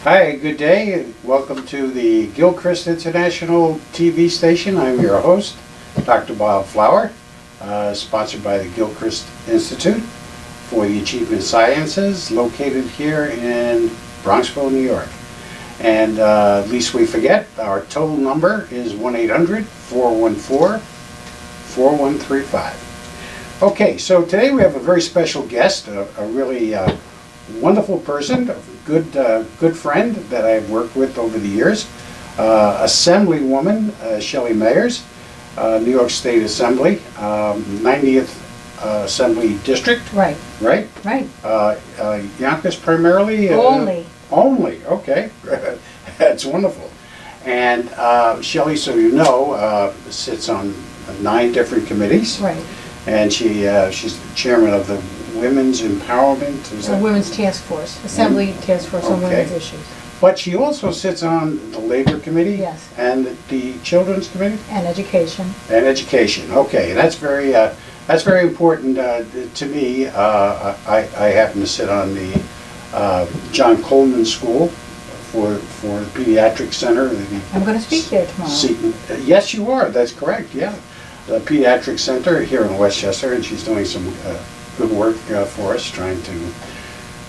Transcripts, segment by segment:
Hi, good day. Welcome to the Gilchrist International TV station. I'm your host, Dr. Bob Flower, sponsored by the Gilchrist Institute for the Achievement Sciences, located here in Bronxville, New York. And least we forget, our toll number is 1-800-414-4135. Okay, so today we have a very special guest, a really wonderful person, a good friend that I've worked with over the years, Assemblywoman Shelley Mayer, New York State Assembly, 90th Assembly District. Right. Right? Right. Yonkers primarily? Only, okay. That's wonderful. And Shelley, so you know, sits on 9 different committees. Right. And she's the chairman of the Women's Empowerment. Women's Task Force, Assembly Task Force on Women's Issues. But she also sits on the Labor Committee. Yes. And the Children's Committee. And Education. And Education. Okay, that's very important to me. I happen to sit on the John Coleman School for the Pediatric Center. I'm going to speak there tomorrow. Yes, you are. That's correct. Yeah. The Pediatric Center here in Westchester, and she's doing some good work for us, trying to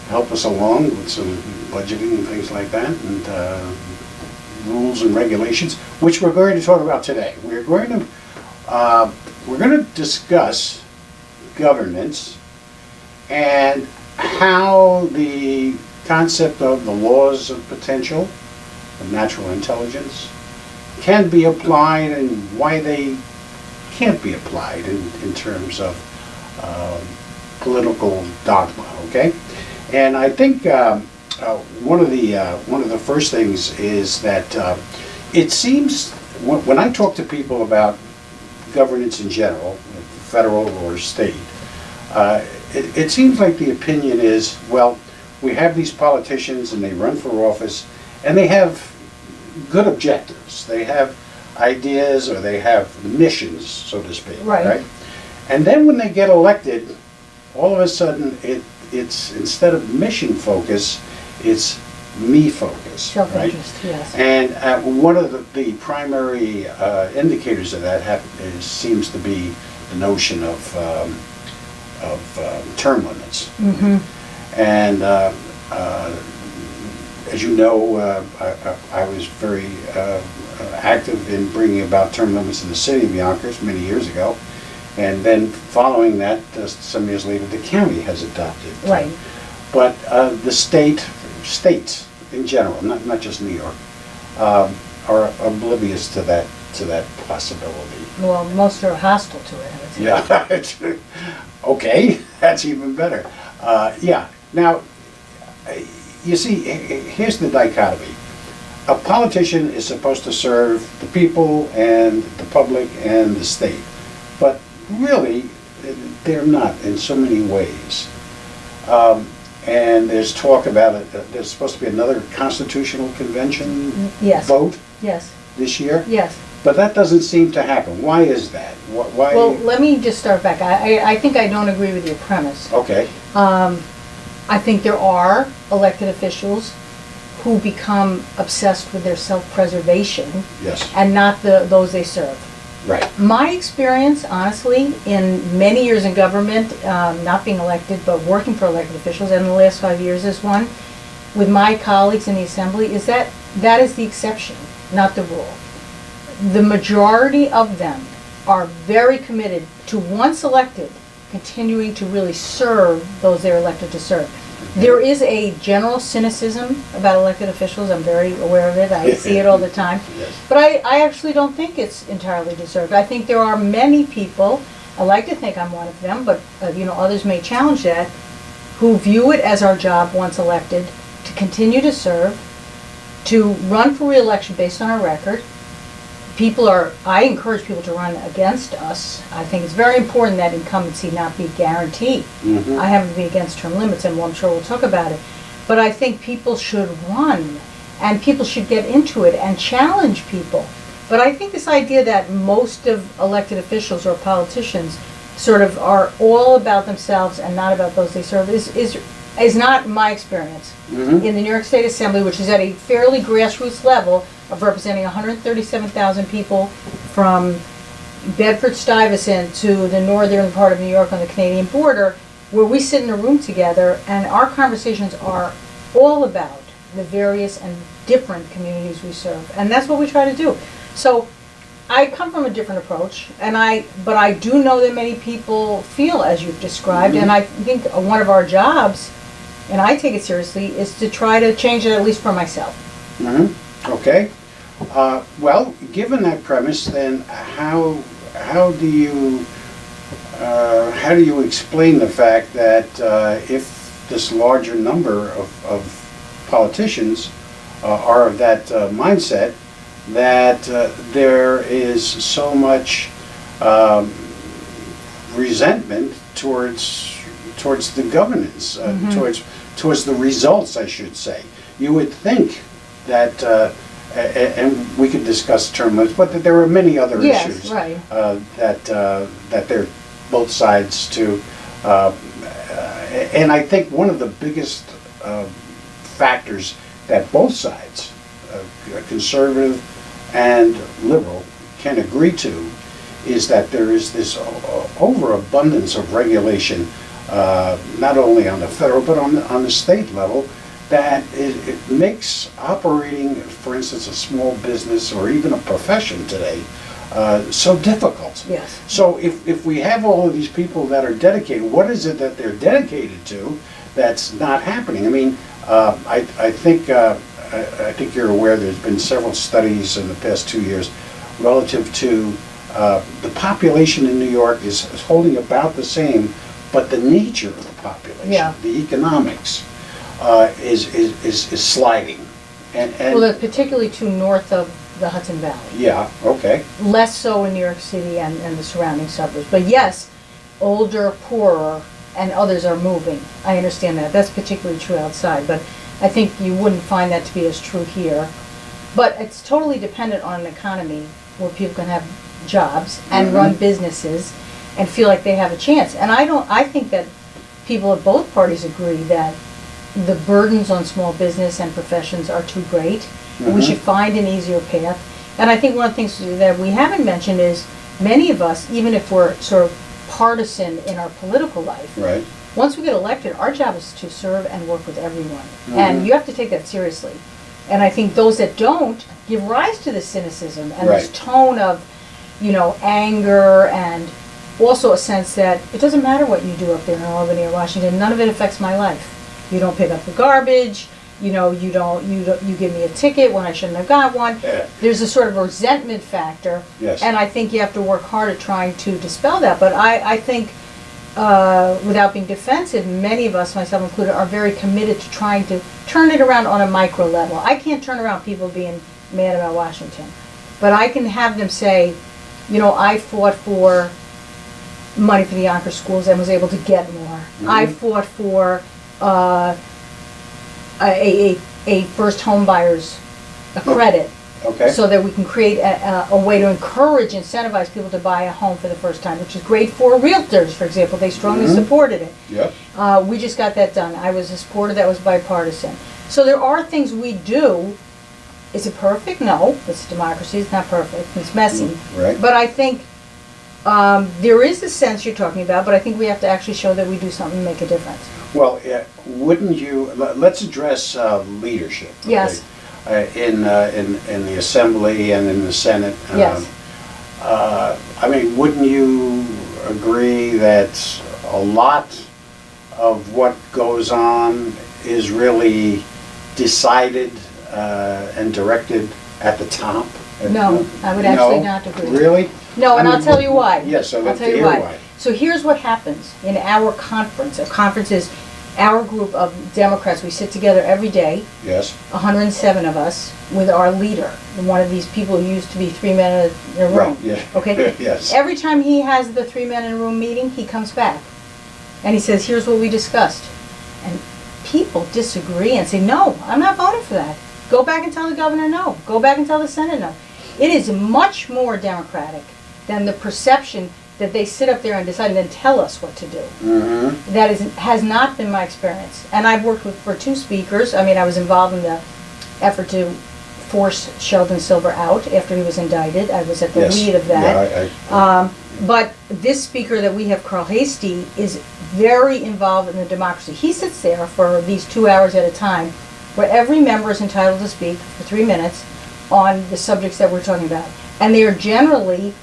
help us along with some budgeting and things like that, and rules and regulations, which we're going to talk about today. We're going to discuss governance and how the concept of the laws of potential, of natural intelligence, can be applied and why they can't be applied in terms of political dogma. Okay, and I think one of the first things is that it seems when I talk to people about governance in general, federal or state, it seems like the opinion is, well, we have these politicians and they run for office and they have good objectives. They have ideas or they have missions, so to speak. Right? And then when they get elected, all of a sudden it's instead of mission focus, it's me focus. Self-interest, right? Yes. And one of the primary indicators of that seems to be the notion of term limits. Mm-hmm. And as you know, I was very active in bringing about term limits in the city of Yonkers many years ago. And then following that, some years later, the county has adopted. Right. But the states in general, not just New York, are oblivious to that possibility. Well, most are hostile to it, I would say. Yeah. Okay, that's even better. Yeah. Now, you see, here's the dichotomy. A politician is supposed to serve the people and the public and the state, but really, they're not in so many ways. And there's talk about it. There's supposed to be another constitutional convention vote this year. Yes. But that doesn't seem to happen. Why is that? Why? Well, let me just start back. I think I don't agree with your premise. Okay. I think there are elected officials who become obsessed with their self-preservation. Yes. And not those they serve. Right. My experience, honestly, in many years in government, not being elected, but working for elected officials, and the last 5 years as one, with my colleagues in the Assembly, is that is the exception, not the rule. The majority of them are very committed to, once elected, continuing to really serve those they're elected to serve. There is a general cynicism about elected officials. I'm very aware of it. I see it all the time. Yes. But I actually don't think it's entirely deserved. I think there are many people, I like to think I'm one of them, but others may challenge that, who view it as our job once elected to continue to serve, to run for re-election based on our record. I encourage people to run against us. I think it's very important that incumbency not be guaranteed. Mm-hmm. I happen to be against term limits, and I'm sure we'll talk about it. But I think people should run, and people should get into it and challenge people. But I think this idea that most of elected officials or politicians sort of are all about themselves and not about those they serve is is not my experience. Mhm. In the New York State Assembly, which is at a fairly grassroots level of representing 137,000 people from Bedford-Stuyvesant to the northern part of New York on the Canadian border, where we sit in a room together and our conversations are all about the various and different communities we serve. And that's what we try to do. So I come from a different approach, but I do know that many people feel as you've described, and I think one of our jobs, and I take it seriously, is to try to change it, at least for myself. Okay. Well, given that premise, then how do you explain the fact that if this larger number of politicians are of that mindset, that there is so much resentment towards the governance, towards the results, I should say. You would think that, and we could discuss term limits, but that there are many other issues right. that they're both sides to. And I think one of the biggest factors that both sides, conservative and liberal, can agree to is that there is this overabundance of regulation, not only on the federal but on the state level, that it makes operating, for instance, a small business or even a profession today so difficult. Yes. So if we have all of these people that are dedicated, what is it that they're dedicated to that's not happening? I mean, I think you're aware there's been several studies in the past 2 years relative to the population in New York is holding about the same, but the nature of the population, the economics, is sliding. And Well, that's particularly true north of the Hudson Valley. Yeah, okay. Less so in New York City and the surrounding suburbs. But yes, older, poorer, and others are moving. I understand that. That's particularly true outside, but I think you wouldn't find that to be as true here. But it's totally dependent on an economy where people can have jobs and run businesses and feel like they have a chance. And I think that people of both parties agree that the burdens on small business and professions are too great. And we should find an easier path. And I think one of the things that we haven't mentioned is many of us, even if we're sort of partisan in our political life, Right. once we get elected, our job is to serve and work with everyone. And you have to take that seriously. And I think those that don't give rise to this cynicism and this tone of, anger, and also a sense that it doesn't matter what you do up there in Albany or Washington, none of it affects my life. You don't pick up the garbage, you give me a ticket when I shouldn't have got one. Yeah. There's a sort of resentment factor. Yes. And I think you have to work hard at trying to dispel that. But I think, without being defensive, many of us, myself included, are very committed to trying to turn it around on a micro level. I can't turn around people being mad about Washington. But I can have them say, I fought for money for the Yonkers schools and was able to get more. I fought for a first home buyer's credit, so that we can create a way to encourage, incentivize people to buy a home for the first time, which is great for realtors, for example. They strongly supported it. Yep. We just got that done. I was a supporter that was bipartisan. So there are things we do. Is it perfect? No. It's democracy. It's not perfect. It's messy. Right. But I think there is a sense you're talking about, but I think we have to actually show that we do something to make a difference. Well, wouldn't you? Let's address leadership. Okay? Yes. In the Assembly and in the Senate. Yes. I mean, wouldn't you agree that a lot of what goes on is really decided and directed at the top? No, I would actually not agree. Really? No, and I'll tell you why. Yes, I'd I'll like tell to you hear why. why. So here's what happens in our conference. A conference is our group of Democrats. We sit together every day, Yes. 107 of us, with our leader, one of these people who used to be 3 men in a room. Right, yeah. Okay? Yes. Every time he has the 3 men in a room meeting, he comes back. And he says, here's what we discussed. And people disagree and say, no, I'm not voting for that. Go back and tell the governor no. Go back and tell the Senate no. It is much more democratic than the perception that they sit up there and decide and then tell us what to do. Mm-hmm. That has not been my experience. And I've worked for two speakers. I mean, I was involved in the effort to force Sheldon Silver out after he was indicted. I was at the Yes. lead of that. Yeah, But this speaker that we have, Carl Hastie, is very involved in the democracy. He sits there for these 2 hours at a time, where every member is entitled to speak for 3 minutes on the subjects that we're talking about. And they are generally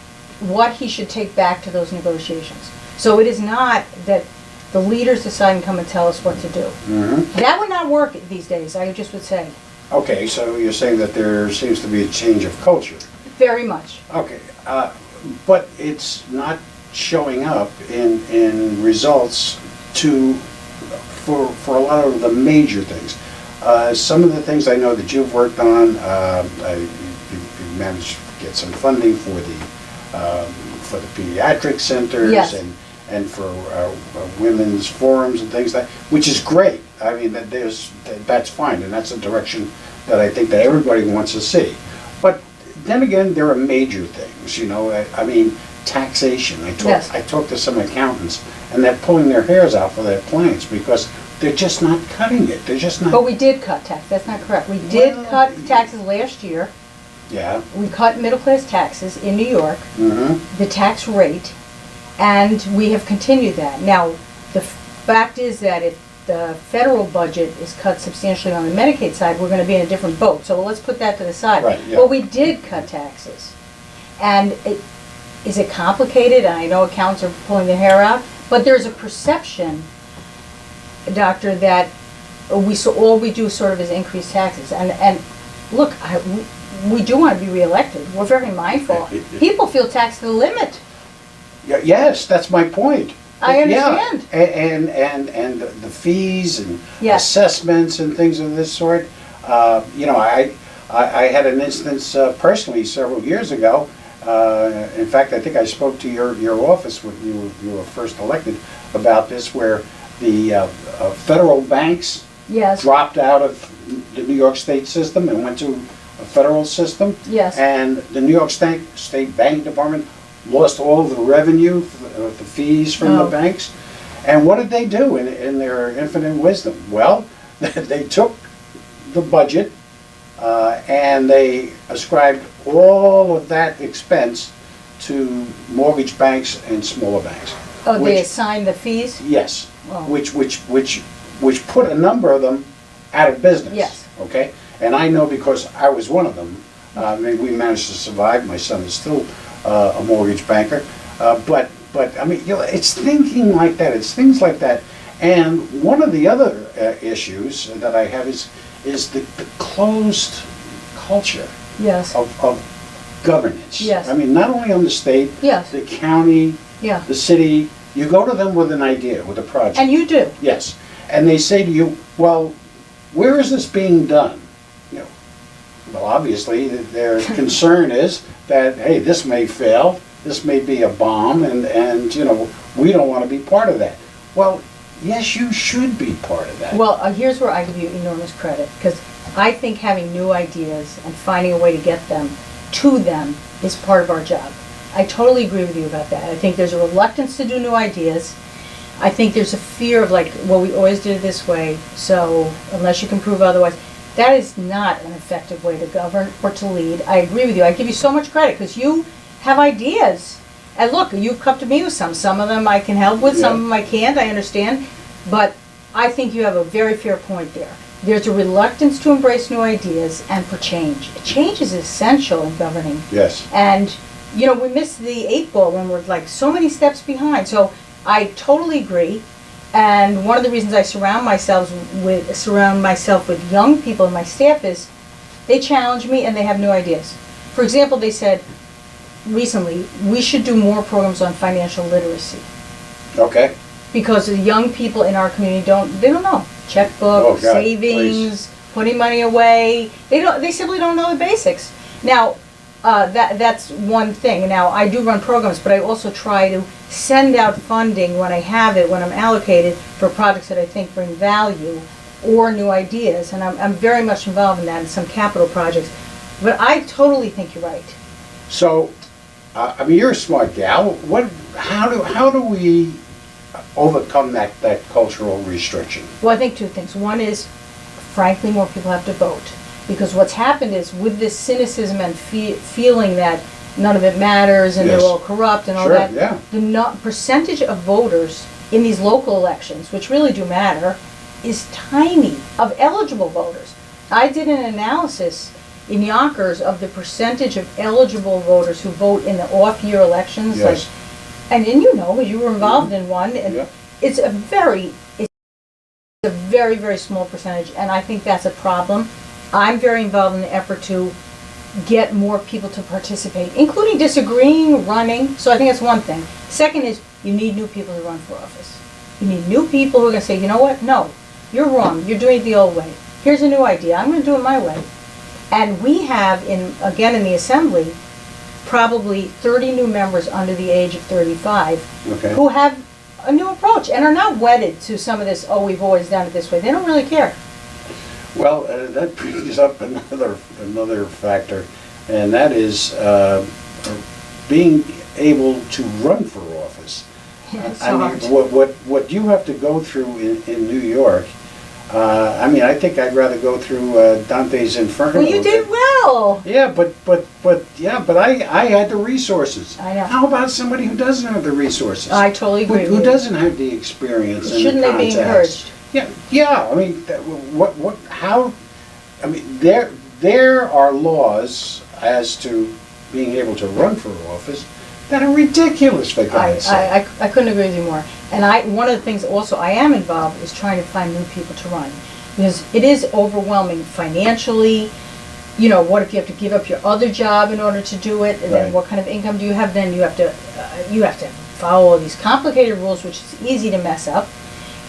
what he should take back to those negotiations. So it is not that the leaders decide and come and tell us what to do. Mm-hmm. That would not work these days, I just would say. Okay, so you're saying that there seems to be a change of culture. Very much. Okay, but it's not showing up in results for a lot of the major things. Some of the things I know that you've worked on, you managed to get some funding for the pediatric centers. Yes. And for women's forums and things like, which is great. I mean, that's fine, and that's a direction that I think that everybody wants to see. But then again, there are major things, you know. I mean, taxation. Yes. I talked to some accountants, and they're pulling their hairs out for their clients because they're just not cutting it. They're just not. But we did cut tax, that's not correct. We did cut taxes last year. Yeah. We cut middle-class taxes in New York, Mm-hmm. the tax rate, and we have continued that. Now, the fact is that if the federal budget is cut substantially on the Medicaid side, we're going to be in a different boat. So let's put that to the side. Right, yeah. But we did cut taxes. And is it complicated? And I know accountants are pulling their hair out, but there's a perception, Doctor, that all we do sort of is increase taxes. And look, we do want to be reelected. We're very mindful. People feel taxed to the limit. Yes, that's my point. I understand. Yeah. And the fees and Yes. assessments and things of this sort. You know, I had an instance personally several years ago. In fact, I think I spoke to your office when you were first elected about this, where the federal banks Yes. dropped out of the New York State system and went to a federal system. Yes. And the New York State Bank Department lost all the revenue, the fees from the banks. And what did they do in their infinite wisdom? Well, they took the budget and they ascribed all of that expense to mortgage banks and smaller banks. Oh, they assign the fees? Yes, Oh. which put a number of them out of business. Yes. Okay, and I know because I was one of them. We managed to survive. My son is still a mortgage banker, but I mean, you know, it's thinking like that. It's things like that. And one of the other issues that I have is the closed culture Yes. of governance. Yes. I mean, not only on the state, Yes. the county, Yeah. the city. You go to them with an idea, with a project. And you do. Yes, and they say to you, well, where is this being done? You know, well, obviously, their concern is that, hey, this may fail, this may be a bomb, and you know, we don't want to be part of that. Well, yes, you should be part of that. Well, here's where I give you enormous credit, because I think having new ideas and finding a way to get them to them is part of our job. I totally agree with you about that. I think there's a reluctance to do new ideas. I think there's a fear of like, well, we always did it this way, so unless you can prove otherwise. That is not an effective way to govern or to lead. I agree with you. I give you so much credit because you have ideas. And look, you've come to me with some. Some of them I can help with, some of them I can't, I understand. But I think you have a very fair point there. There's a reluctance to embrace new ideas and for change. Change is essential in governing. Yes. And, you know, we miss the 8 ball when we're like so many steps behind. So I totally agree. And one of the reasons I surround myself with young people in my staff is they challenge me and they have new ideas. For example, they said recently, we should do more programs on financial literacy. Okay. Because the young people in our community don't know. Checkbook, Oh, God, savings, putting money away. They simply don't know the basics. Now, that's one thing. Now, I do run programs, but I also try to send out funding when I have it, when I'm allocated, for projects that I think bring value or new ideas. And I'm very much involved in that, in some capital projects. But I totally think you're right. So, I mean, you're a smart gal. How do we overcome that cultural restriction? Well, I think two things. One is, frankly, more people have to vote. Because what's happened is, with this cynicism and feeling that none of it matters and Yes. they're all corrupt and all Sure, that, yeah. the percentage of voters in these local elections, which really do matter, is tiny, of eligible voters. I did an analysis in Yonkers of the percentage of eligible voters who vote in the off-year elections. Yes. And you know, you were involved in one, and Yeah. it's a very, very small percentage, and I think that's a problem. I'm very involved in the effort to get more people to participate, including disagreeing, running, so I think that's one thing. Second is, you need new people to run for office. You need new people who are going to say, you know what, no, you're wrong, you're doing it the old way. Here's a new idea, I'm going to do it my way. And we have, again in the Assembly, probably 30 new members under the age of 35 Okay. who have a new approach and are not wedded to some of this, oh, we've always done it this way. They don't really care. Well, that brings up another factor, and that is being able to run for office. It's I hard. mean, what you have to go through in New York. I mean, I think I'd rather go through Dante's Inferno. Well, you did well. Yeah, but I had the resources. I know. How about somebody who doesn't have the resources? I totally agree Who with you. doesn't have the experience and Shouldn't the they be contacts? encouraged? Yeah. I mean, how? I mean, there are laws as to being able to run for office that are ridiculous, for God's sake. I couldn't agree with you more. And one of the things also I am involved is trying to find new people to run. Because it is overwhelming financially. You know, what if you have to give up your other job in order to do it? And then Right. what kind of income do you have then? You have to follow all these complicated rules, which is easy to mess up.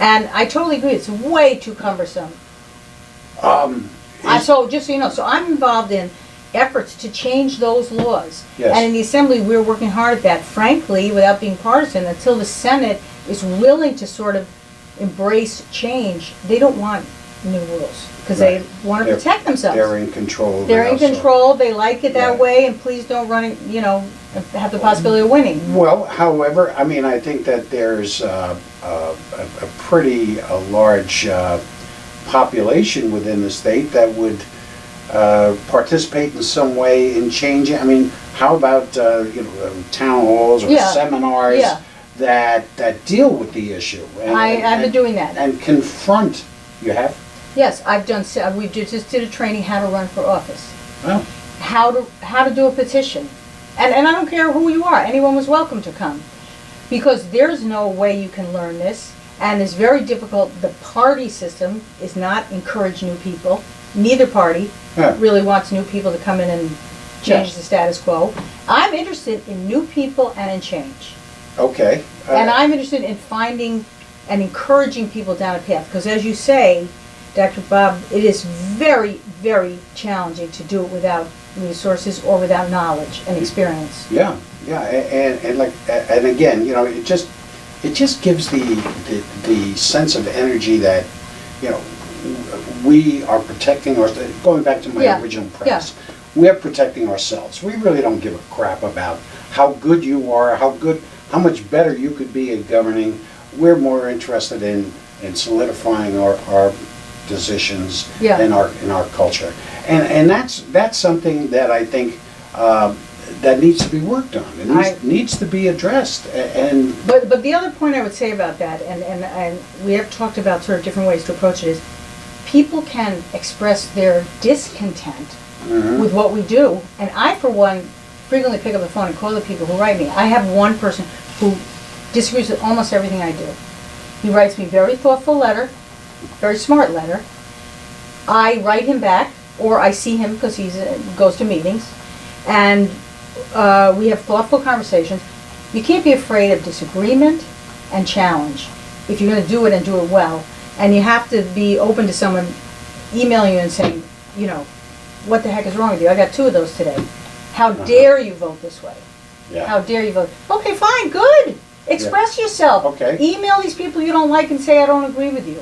And I totally agree, it's way too cumbersome. So just so you know, so I'm involved in efforts to change those laws. Yes. And in the Assembly, we're working hard at that, frankly, without being partisan, until the Senate is willing to sort of embrace change. They don't want new rules, because Right. they want to protect themselves. They're in control. They're in also. control, they like it that Right. way, and please don't run it, have the possibility of winning. Well, however, I mean, I think that there's a pretty large population within the state that would participate in some way in changing. I mean, how about town halls or Yeah. seminars Yeah. that deal with the issue? I've been doing that. And confront. You have? Yes, I've done, we just did a training, how to run for office. Well, How to do a petition. And I don't care who you are, anyone was welcome to come. Because there's no way you can learn this, and it's very difficult. The party system is not encourage new people. Neither party Yeah. really wants new people to come in and change Yes. the status quo. I'm interested in new people and in change. okay. And I'm interested in finding and encouraging people down a path. Because as you say, Dr. Bob, it is very, very challenging to do it without resources or without knowledge and experience. Yeah, and again, it just gives the sense of energy that, we are protecting going back to my Yeah, original premise. We're protecting ourselves. We really don't give a crap about how good you are, how much better you could be at governing. We're more interested in solidifying our positions Yeah. in our culture. And that's something that I think that needs to be worked on. It needs to be addressed. But the other point I would say about that, and we have talked about sort of different ways to approach it, is people can express their discontent with what we do. And I, for one, frequently pick up the phone and call the people who write me. I have one person who disagrees with almost everything I do. He writes me a very thoughtful letter, very smart letter. I write him back, or I see him because he goes to meetings, and we have thoughtful conversations. You can't be afraid of disagreement and challenge if you're going to do it and do it well. And you have to be open to someone emailing you and saying, what the heck is wrong with you? I got 2 of those today. How dare you vote this way? Yeah. How dare you vote? Okay, fine, good. Express yourself. Okay. Email these people you don't like and say, I don't agree with you.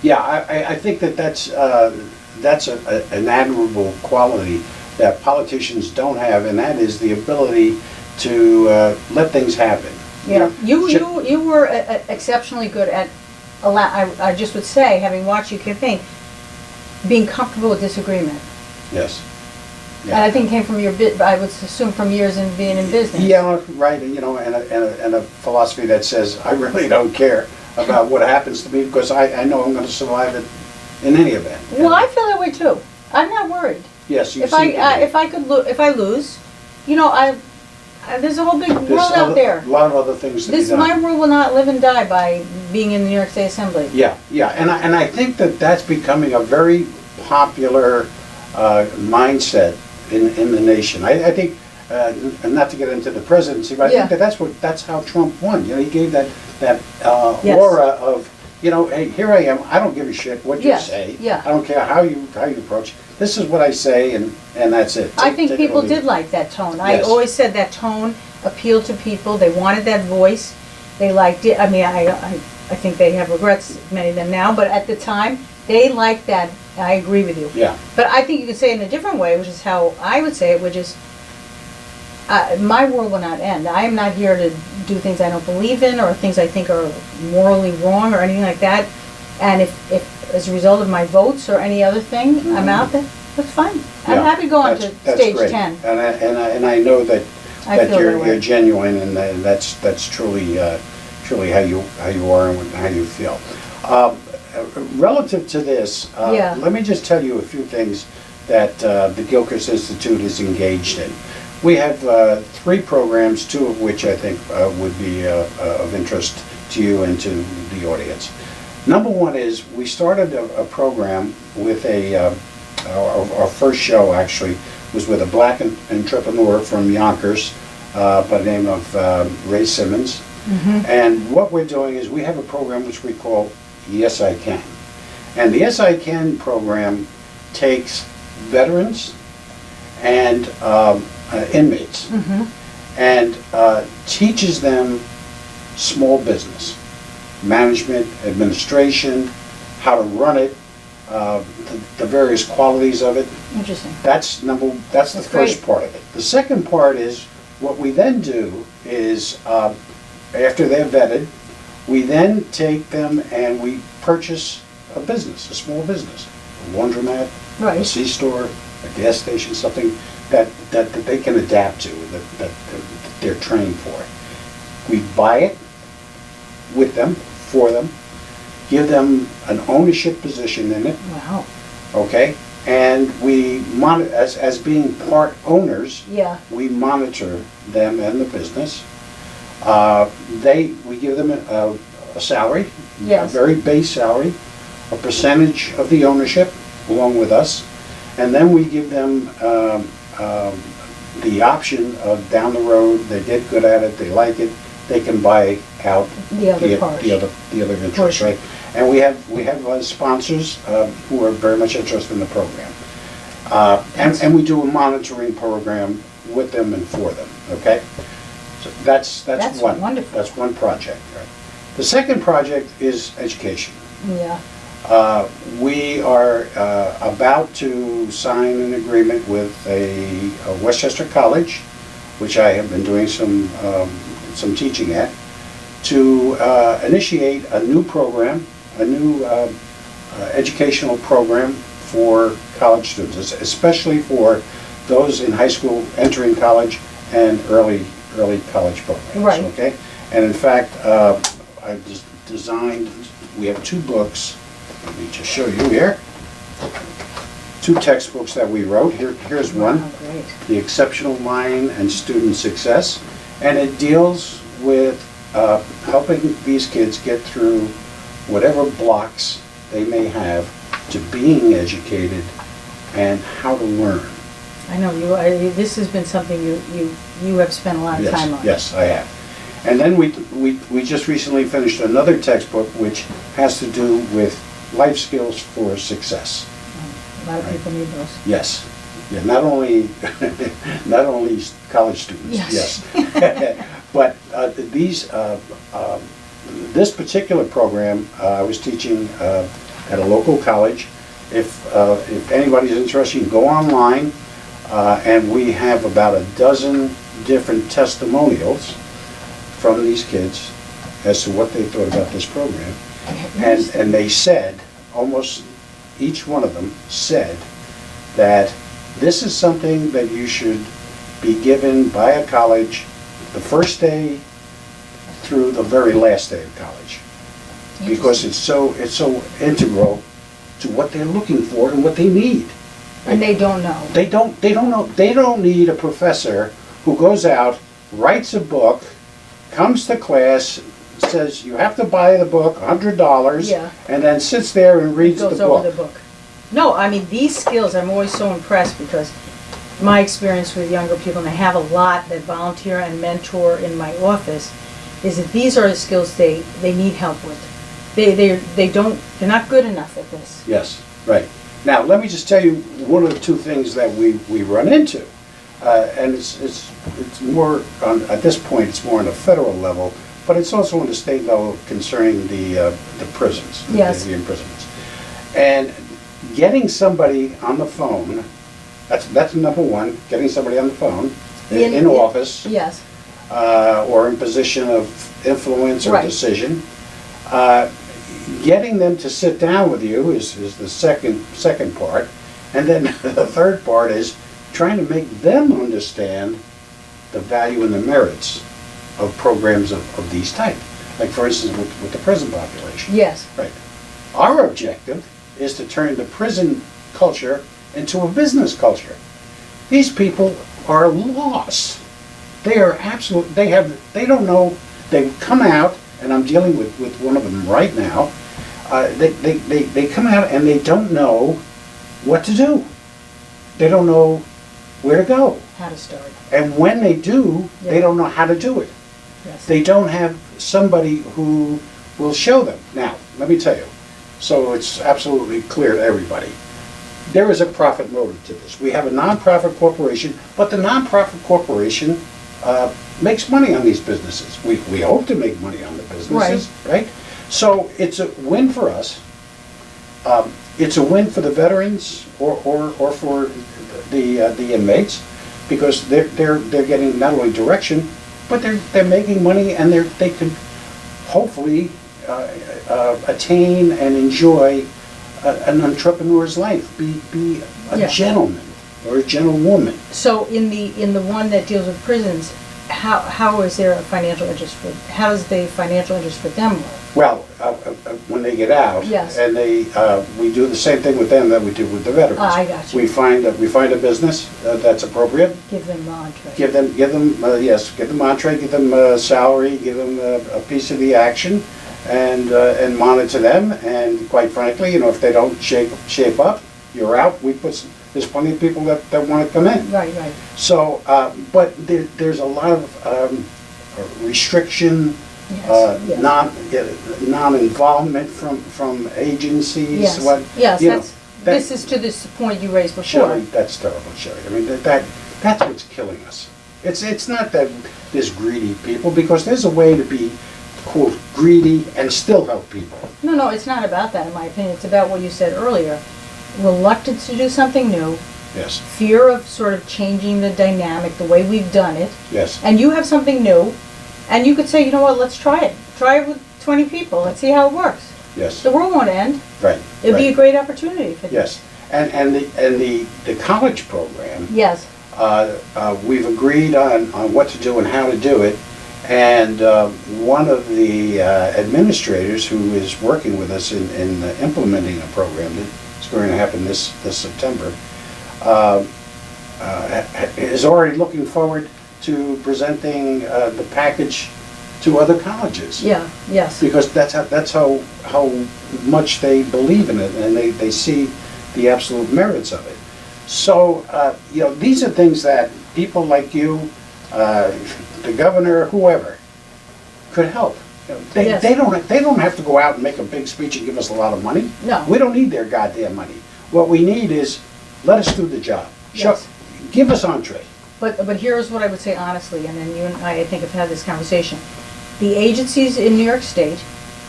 Yeah, I think that's an admirable quality that politicians don't have, and that is the ability to let things happen. Yeah, You know, you were exceptionally good at, I just would say, having watched you campaign, being comfortable with disagreement. yes. And I think it came from your, I would assume from years in being in business. Yeah, right, and, you know, and a philosophy that says, I really don't care about what happens to me, because I know I'm gonna survive it in any event. Well, I feel that way too. I'm not worried. Yes, you If seem to be. if I lose, you know, there's a whole big There's world out there. a lot of other things to be done. My world will not live and die by being in the New York State Assembly. Yeah, yeah, and I think that that's becoming a very popular mindset in the nation. I think, and not to get into the presidency, but I think that that's how Trump won. You know, he gave that Yes. aura of, you know, hey, here I am. I don't give a shit what you Yes, say. yeah. I don't care how you approach. This is what I say, and that's it. I think Take it or people leave did it. like that tone. I Yes. always said that tone appealed to people. They wanted that voice. They liked it. I mean, I think they have regrets, many of them now, but at the time, they liked that. I agree with you. Yeah. But I think you could say it in a different way, which is how I would say it, which is, my world will not end. I am not here to do things I don't believe in or things I think are morally wrong or anything like that. And if as a result of my votes or any other thing, I'm out there, that's fine. I'm Yeah, happy to go on to that's stage great. 10. And I know that I feel that way. you're genuine, and that's truly how you are and how you feel. Relative to this, Yeah. let me just tell you a few things that the Gilchrist Institute is engaged in. We have 3 programs, 2 of which I think would be of interest to you and to the audience. Number 1 is we started a program with our first show actually was with a black entrepreneur from Yonkers by the name of Ray Simmons. Mm-hmm. And what we're doing is we have a program which we call Yes I Can. And the Yes I Can program takes veterans and inmates Mm-hmm. and teaches them small business, management, administration, how to run it, the various qualities of it. Interesting. That's the That's first great. part of it. The second part is what we then do is after they're vetted, we then take them and we purchase a business, a small business, a laundromat, a Right. C-store, a gas station, something that they can adapt to, that they're trained for. We buy it with them, for them, give them an ownership position in it, Wow. okay? And we monitor, as being part owners, Yeah. we monitor them and the business. We give them a salary, a Yes. very base salary, a percentage of the ownership along with us, and then we give them the option of down the road, they get good at it, they like it, they can buy out The other part. the other interest, Portion. right? And we have sponsors who are very much interested in the program. And we do a monitoring program with them and for them, okay? So that's one. Wonderful. That's one project, right? The second project is education. Yeah. We are about to sign an agreement with a Westchester College, which I have been doing some teaching at, to initiate a new program, a new educational program for college students, especially for those in high school entering college and early college programs. Right. Okay, and in fact, I just designed. We have 2 books. Let me just show you here. 2 textbooks that we wrote. Here's one. Wow, great. The Exceptional Mind and Student Success, and it deals with helping these kids get through whatever blocks they may have to being educated and how to learn. I know this has been something you have spent a lot of time on. Yes, I have. And then we just recently finished another textbook which has to do with life skills for success. A lot of people need those. Yes. Yeah, not only college students. Yes. Yes. But this particular program I was teaching at a local college. If anybody's interested, you can go online. And we have about a dozen different testimonials from these kids as to what they thought about this program. And they said, almost each one of them said that this is something that you should be given by a college the first day through the very last day of college. Because it's so integral to what they're looking for and what they need. And they don't know. They don't know. They don't need a professor who goes out, writes a book, comes to class, says you have to buy the book, $100, Yeah. and then sits there and reads the Goes book. over the book. No, I mean, these skills, I'm always so impressed because my experience with younger people, and I have a lot that volunteer and mentor in my office, is that these are the skills they need help with. They're not good enough at this. Yes, right. Now, let me just tell you one of the two things that we run into. And it's more, at this point, it's more on a federal level, but it's also on the state level concerning the prisons, Yes. the imprisonments. And getting somebody on the phone, that's number one, getting somebody on the phone in office Yes. or in position of influence or Right. decision. Getting them to sit down with you is the second part. And then the third part is trying to make them understand the value and the merits of programs of these type. Like for instance with the prison population. Yes. Right. Our objective is to turn the prison culture into a business culture. These people are lost. They are they don't know, they come out, and I'm dealing with one of them right now. They come out and they don't know what to do. They don't know where to go. How to start. And when they do, they Yeah. don't know how to do it. Yes. They don't have somebody who will show them. Now, let me tell you, so it's absolutely clear to everybody. There is a profit motive to this. We have a nonprofit corporation, but the nonprofit corporation makes money on these businesses. We hope to make money on the businesses, right? So it's a win for us. It's a win for the veterans or for the inmates, because they're getting not only direction, but they're making money, and they can hopefully attain and enjoy an entrepreneur's life. Be a Yeah. gentleman or a gentlewoman. So in the one that deals with prisons, how is there a financial interest for? How does the financial interest for them work? Well, when they get out, Yes. and we do the same thing with them that we do with the veterans. I got you. We find a business that's appropriate. Give them entree. Give them entree, give them a salary, give them a piece of the action, and monitor them. And quite frankly, if they don't shape up, you're out. There's plenty of people that want to come in. Right. So, but there's a lot of restriction. Yes. Non-involvement from agencies. Yes. This is to this point you raised before. Shelley, that's terrible, Shelley. I mean, that's what's killing us. It's not that there's greedy people, because there's a way to be, quote, greedy and still help people. No, it's not about that, in my opinion. It's about what you said earlier. Reluctance to do something new, Yes, fear of sort of changing the dynamic, the way we've done it, yes, and you have something new, and you could say, you know what, let's try it. Try it with 20 people. Let's see how it works. yes, The world won't end. right. It'd be a right. great opportunity for them. Yes, and the college program, Yes. we've agreed on what to do and how to do it, and one of the administrators who is working with us in implementing a program that's going to happen this September is already looking forward to presenting the package to other colleges. Yeah, yes. Because that's how much they believe in it, and they see the absolute merits of it. So these are things that people like you, the governor, whoever, could help. Yes. They don't have to go out and make a big speech and give us a lot of money. No. We don't need their goddamn money. What we need is, let us do the job. Yes. Give us entree. But here's what I would say honestly, and then you and I think, have had this conversation. The agencies in New York State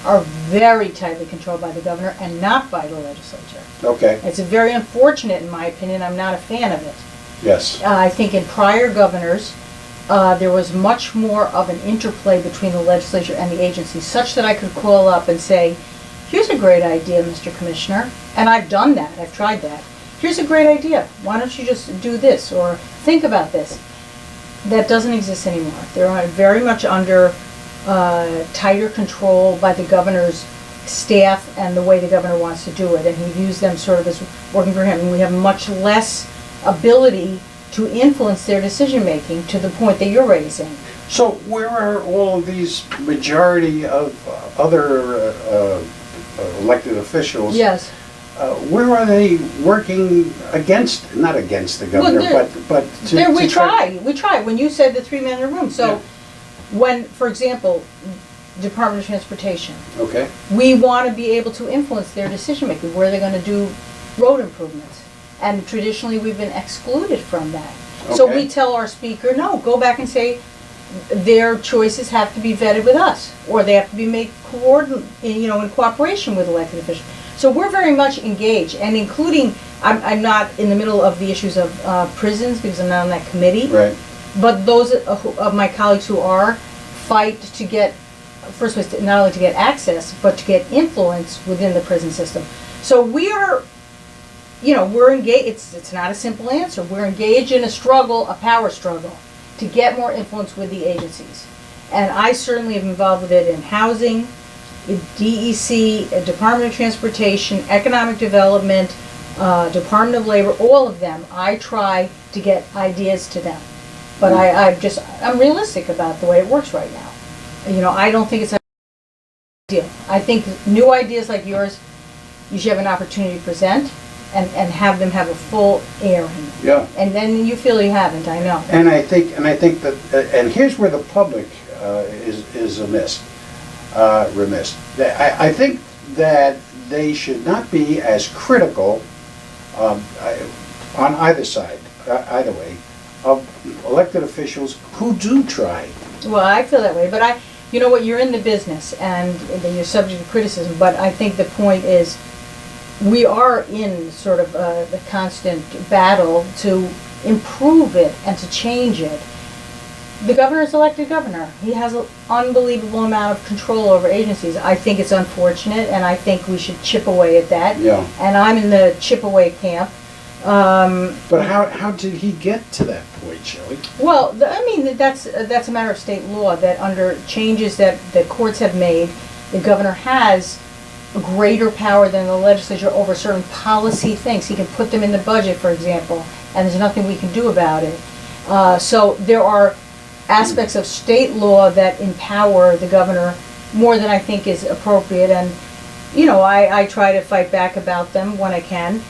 are very tightly controlled by the governor and not by the legislature. Okay. It's very unfortunate, in my opinion. I'm not a fan of it. Yes. I think in prior governors, there was much more of an interplay between the legislature and the agency, such that I could call up and say, here's a great idea, Mr. Commissioner, and I've done that, I've tried that. Here's a great idea, why don't you just do this, or think about this. That doesn't exist anymore. They're very much under tighter control by the governor's staff and the way the governor wants to do it, and he views them sort of as working for him, and we have much less ability to influence their decision-making to the point that you're raising. So where are all of these majority of other elected officials? Yes. Where are they working against, not against the governor, Well, but to There, we try- try. When you said the 3 men in a room, so Yeah. when, for example, Department of Transportation, Okay, we want to be able to influence their decision-making, where they're going to do road improvements. And traditionally, we've been excluded from that. So Okay. we tell our speaker, no, go back and say, their choices have to be vetted with us, or they have to be made in cooperation with elected officials. So we're very much engaged, and including, I'm not in the middle of the issues of prisons, because I'm not on that committee. right. But those of my colleagues who are, fight to get, first was not only to get access, but to get influence within the prison system. So we are, we're engaged, it's not a simple answer. We're engaged in a struggle, a power struggle, to get more influence with the agencies. And I certainly am involved with it in housing, in DEC, Department of Transportation, Economic Development, Department of Labor, all of them. I try to get ideas to them. But I'm realistic about the way it works right now. I don't think it's a deal. I think new ideas like yours, you should have an opportunity to present and have them have a full airing. Yeah. And then you feel you haven't, I know. And I think that, and here's where the public is remiss. I think that they should not be as critical on either side, either way, of elected officials who do try. Well, I feel that way, but you know what, you're in the business and you're subject to criticism, but I think the point is we are in sort of the constant battle to improve it and to change it. The governor is elected governor. He has an unbelievable amount of control over agencies. I think it's unfortunate, and I think we should chip away at that. Yeah. And I'm in the chip away camp. But how did he get to that point, Shelley? Well, that's a matter of state law, that under changes that the courts have made, the governor has greater power than the legislature over certain policy things. He can put them in the budget, for example, and there's nothing we can do about it. So there are aspects of state law that empower the governor more than I think is appropriate, and I try to fight back about them when I can.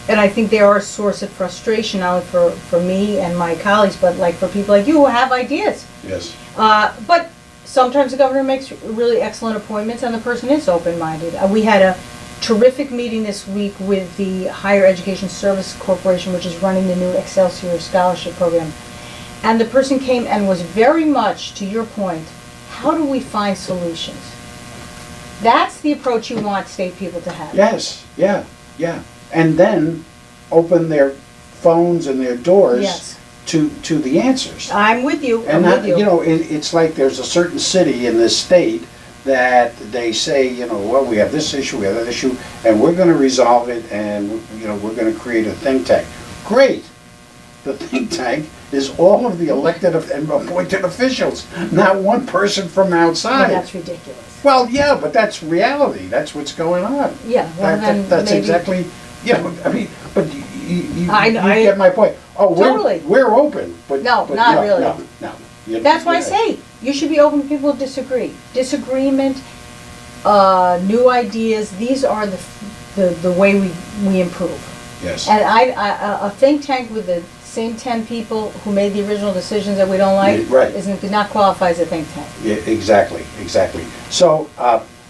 And I think they are a source of frustration, not only for me and my colleagues, but like for people like you who have ideas. Yes. But sometimes the governor makes really excellent appointments and the person is open-minded. We had a terrific meeting this week with the Higher Education Service Corporation, which is running the new Excelsior Scholarship Program. And the person came and was very much, to your point, how do we find solutions? That's the approach you want state people to have. Yes, yeah. And then open their phones and their doors Yes. to the answers. I'm with you. And I'm with you. it's like there's a certain city in this state that they say, well, we have this issue, we have that issue, and we're going to resolve it, and we're going to create a think tank. Great. The think tank is all of the elected and appointed officials, not one person from outside. Well, that's ridiculous. Well, yeah, but that's reality. That's what's going on. Yeah, well, then That's maybe- exactly, but you I get my point. Oh, Totally. we're open, but. No, but not really. No. That's why I say, you should be open to people who disagree. Disagreement, new ideas, these are the way we improve. Yes. And a think tank with the same 10 people who made the original decisions that we don't like Right. does not qualify as a think tank. Yeah, exactly. So,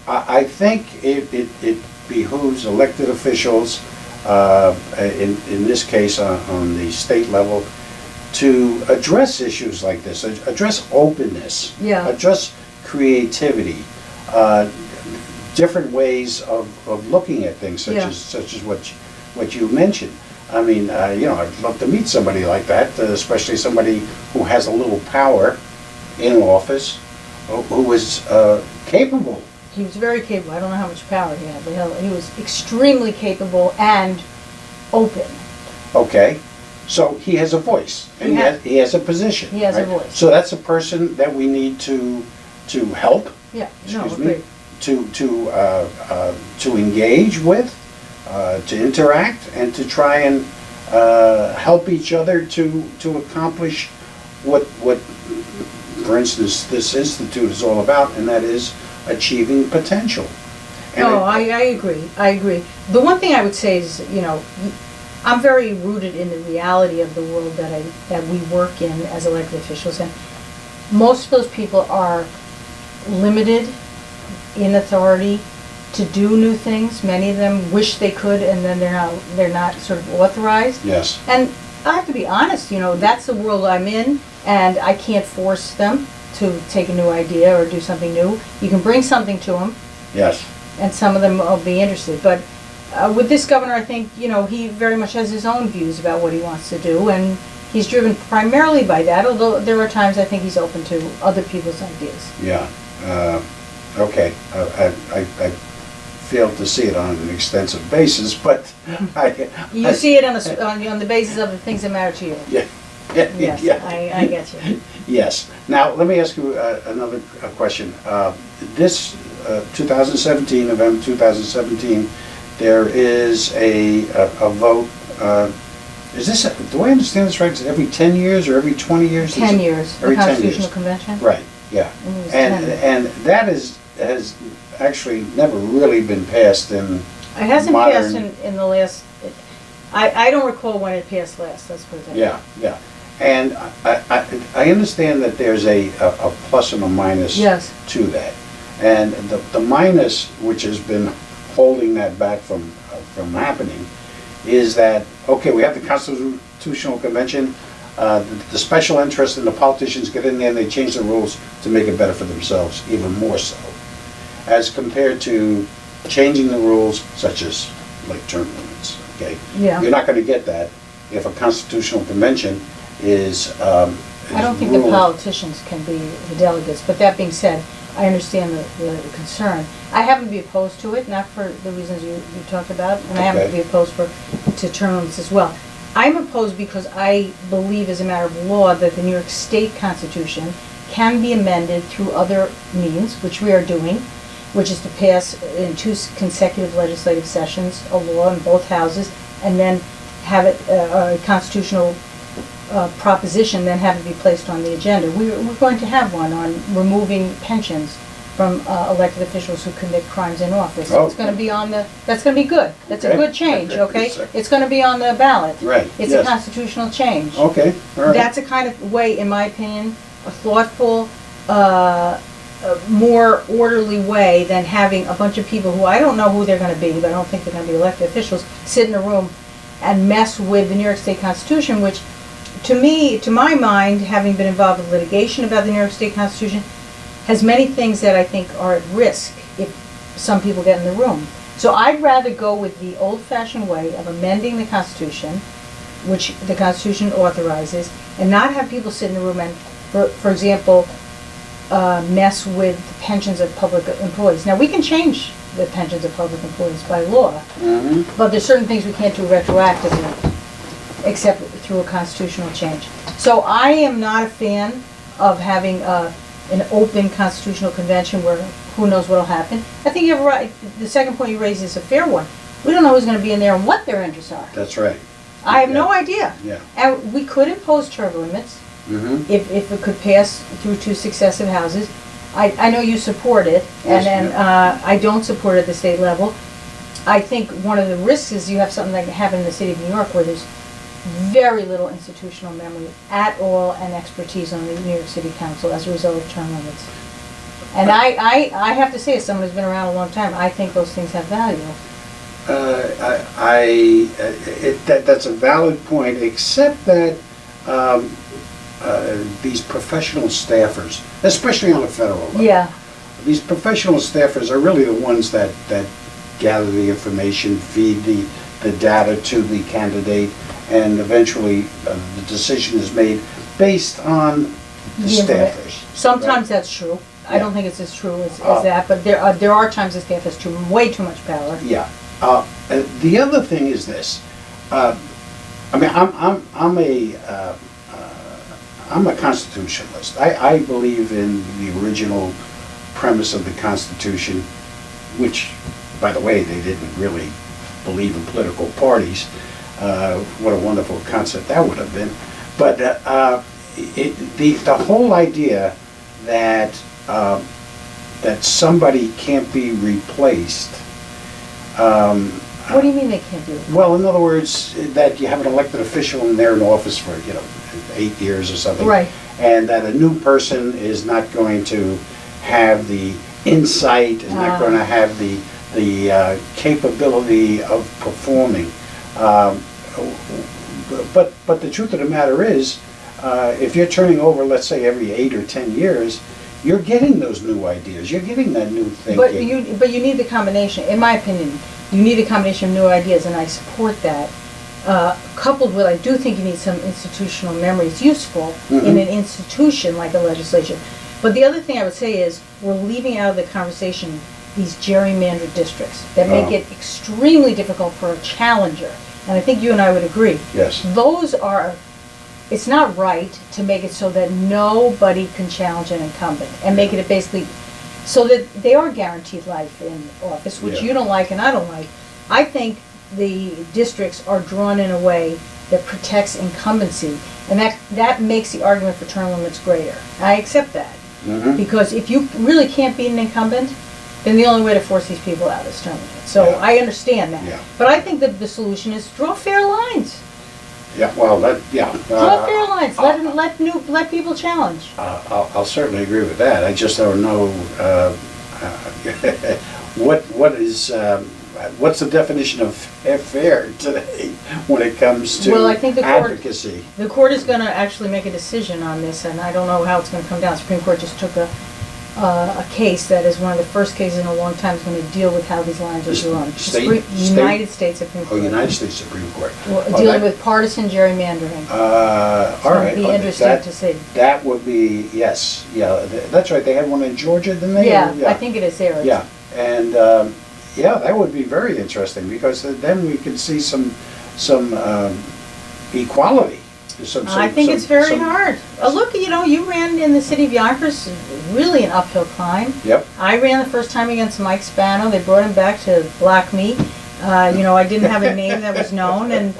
I think it behooves elected officials, in this case on the state level, to address issues like this, address openness, Yeah. address creativity, different ways of looking at things, such Yeah. as what you mentioned. I mean, I'd love to meet somebody like that, especially somebody who has a little power in office, who is capable. He was very capable. I don't know how much power he had, but he was extremely capable and open. Okay, so he has a voice, and he has a position. He has a right? voice. So that's a person that we need to help. Yeah, Excuse no, me. agreed. To engage with, to interact, and to try and help each other to accomplish what, for instance, this institute is all about, and that is achieving potential. And No, I agree. I agree. The one thing I would say is, I'm very rooted in the reality of the world that we work in as elected officials, and most of those people are limited in authority to do new things. Many of them wish they could, and then they're not sort of authorized. Yes. And I have to be honest, that's the world I'm in, and I can't force them to take a new idea or do something new. You can bring something to them. Yes. And some of them will be interested. But with this governor, I think, he very much has his own views about what he wants to do, and he's driven primarily by that, although there are times I think he's open to other people's ideas. Yeah. Okay. I fail to see it on an extensive basis, but You see it on the basis of the things that matter to you. Yeah. Yes, Yeah. I get you. Yes. Now, let me ask you another question. This 2017, November 2017, there is a vote. Is this, do I understand this right? Is it every 10 years or every 20 years? 10 years, the Every 10 Constitutional years. Convention. Right, yeah. It was And 10. that has actually never really been passed in It hasn't modern- passed in the last, I don't recall when it passed last, let's put it that way. Yeah. And I understand that there's a plus and a minus Yes. to that. And the minus, which has been holding that back from happening, is that, okay, we have the Constitutional Convention, the special interest and the politicians get in there and they change the rules to make it better for themselves, even more so, as compared to changing the rules such as like term limits, okay? Yeah. You're not going to get that if a Constitutional Convention is I don't think the ruled- politicians can be the delegates, but that being said, I understand the concern. I happen to be opposed to it, not for the reasons you talked about, and I happen to Okay. be opposed to term limits as well. I'm opposed because I believe as a matter of law that the New York State Constitution can be amended through other means, which we are doing, which is to pass in 2 consecutive legislative sessions a law in both houses, and then have it a constitutional proposition, then have it be placed on the agenda. We're going to have one on removing pensions from elected officials who commit crimes in office. Oh. It's going to be on that's going to be good. That's a Okay. good change, okay? It's going to be on the ballot. Right, It's a yes. constitutional change. Okay, all right. That's a kind of way, in my opinion, a thoughtful, more orderly way than having a bunch of people who I don't know who they're going to be, but I don't think they're going to be elected officials, sit in a room and mess with the New York State Constitution, which to my mind, having been involved with litigation about the New York State Constitution, has many things that I think are at risk if some people get in the room. So I'd rather go with the old-fashioned way of amending the Constitution, which the Constitution authorizes, and not have people sit in the room and, for example, mess with the pensions of public employees. Now, we can change the pensions of public employees by law, but there's certain things we can't do retroactively, except through a constitutional change. So I am not a fan of having an open constitutional convention where who knows what will happen. I think you're right. The second point you raised is a fair one. We don't know who's going to be in there and what their interests are. That's right. I have no idea. Yeah. And we could impose term limits if it could pass through 2 successive houses. I know you support it, Yes, and I don't support it at the state level. I think one of the risks is you have something like happened in the city of New York where there's very little institutional memory at all and expertise on the New York City Council as a result of term limits. And I have to say, as someone who's been around a long time, I think those things have value. That's a valid point, except that these professional staffers, especially on a federal level, Yeah. these professional staffers are really the ones that gather the information, feed the the data to the candidate, and eventually the decision is made based on the staffers. Sometimes that's true. I don't think it's as true as that, but there are times the staff has way too much power. Yeah. The other thing is this. I mean, I'm a constitutionalist. I believe in the original premise of the Constitution, which, by the way, they didn't really believe in political parties. What a wonderful concept that would have been. But the whole idea that that somebody can't be replaced. What do you mean they can't do it? Well, in other words, that you have an elected official and they're in office for 8 years or something, right? And that a new person is not going to have the insight, is not going to have the capability of performing. But the truth of the matter is, if you're turning over, let's say, every 8 or 10 years, you're getting those new ideas. You're getting that new thinking. But you need the combination. In my opinion, you need a combination of new ideas, and I support that. Coupled with, I do think you need some institutional memory. It's useful in an institution like a legislature. But the other thing I would say is we're leaving out of the conversation these gerrymandered districts that make it extremely difficult for a challenger. And I think you and I would agree. Yes. Those are, it's not right to make it so that nobody can challenge an incumbent and make it basically so that they are guaranteed life in office, which you don't like and I don't like. I think the districts are drawn in a way that protects incumbency, and that makes the argument for term limits greater. I accept that. Because if you really can't be an incumbent, then the only way to force these people out is term limits. So I understand that. But I think that the solution is draw fair lines. Yeah, well, draw fair lines. Let people challenge. I'll certainly agree with that. I just don't know what's the definition of fair today when it comes to I think advocacy. The court is going to actually make a decision on this, and I don't know how it's going to come down. The Supreme Court just took a case that is one of the first cases in a long time is going to deal with how these lines are drawn. United States Supreme Court. Oh, United States Supreme Court. Dealing with partisan gerrymandering. All right. It'll be interesting to see. That would be, yes. Yeah, that's right. They had one in Georgia, didn't they? Yeah, I think it is there. Yeah, and that would be very interesting because then we could see some equality. I think it's very hard. Look, you ran in the city of Gilchrist, really an uphill climb. Yep. I ran the first time against Mike Spano. They brought him back to black me. I didn't have a name that was known, and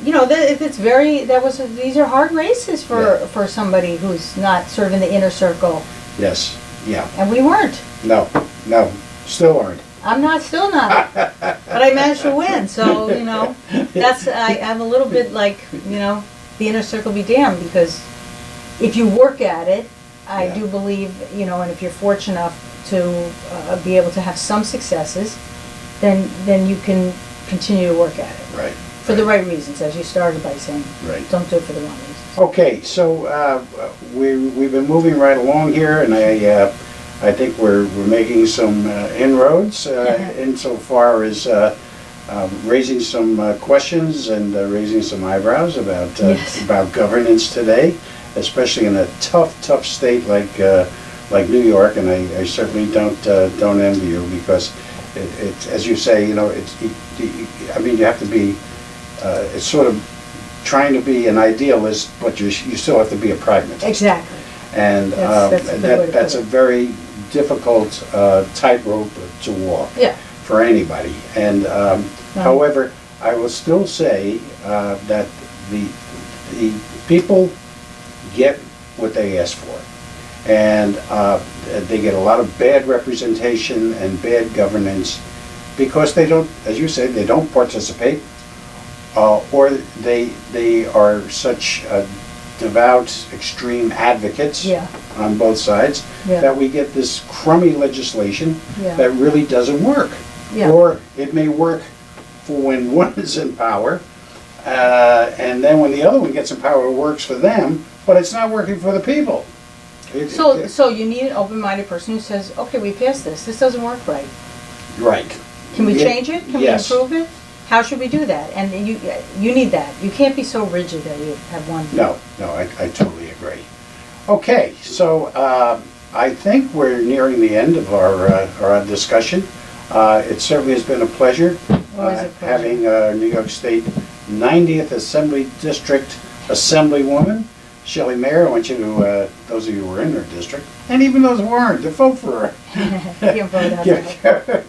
these are hard races for somebody who's not sort of in the inner circle. Yes. Yeah. And we weren't. No, still aren't. Still not. But I managed to win, so I'm a little bit like the inner circle be damned, because if you work at it, I do believe, and if you're fortunate enough to be able to have some successes, then you can continue to work at it. Right. For the right reasons, as you started by saying. Right. Don't do it for the wrong reasons. Okay, so we've been moving right along here, and I think we're making some inroads insofar as raising some questions and raising some eyebrows about governance today, especially in a tough state like New York. And I certainly don't envy you, because it's as you say, you have to be. It's sort of trying to be an idealist, but you still have to be a pragmatist. Exactly. And that's a very difficult tightrope to walk for anybody. And however, I will still say that the people get what they ask for, and they get a lot of bad representation and bad governance because they don't, as you say, they don't participate, or they are such devout, extreme advocates on both sides that we get this crummy legislation that really doesn't work. Or it may work for when one is in power, and then when the other one gets in power, it works for them, but it's not working for the people. So you need an open-minded person who says, okay, we passed this. This doesn't work right. Right. Can we change it? Can we improve it? how should we do that? And you need that. You can't be so rigid that you have one. No, I totally agree. Okay, so I think we're nearing the end of our discussion. It certainly has been a pleasure, Always a pleasure. having New York State 90th Assembly District Assemblywoman Shelley Mayer. I want you to, those of you who were in her district, and even those who weren't, to vote for her. You can vote on that.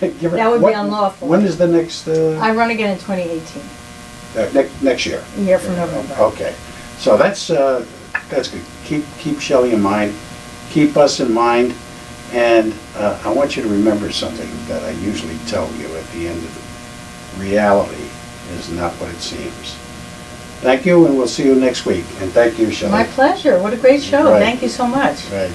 That would be unlawful. When is the next? I run again in 2018, Next year. a year from November. Okay, so that's good. Keep Shelley in mind, keep us in mind, and I want you to remember something that I usually tell you at the end of it. Reality is not what it seems. Thank you, and we'll see you next week. And thank you, Shelley. My pleasure. What a great show. Right. Thank you so much. Right.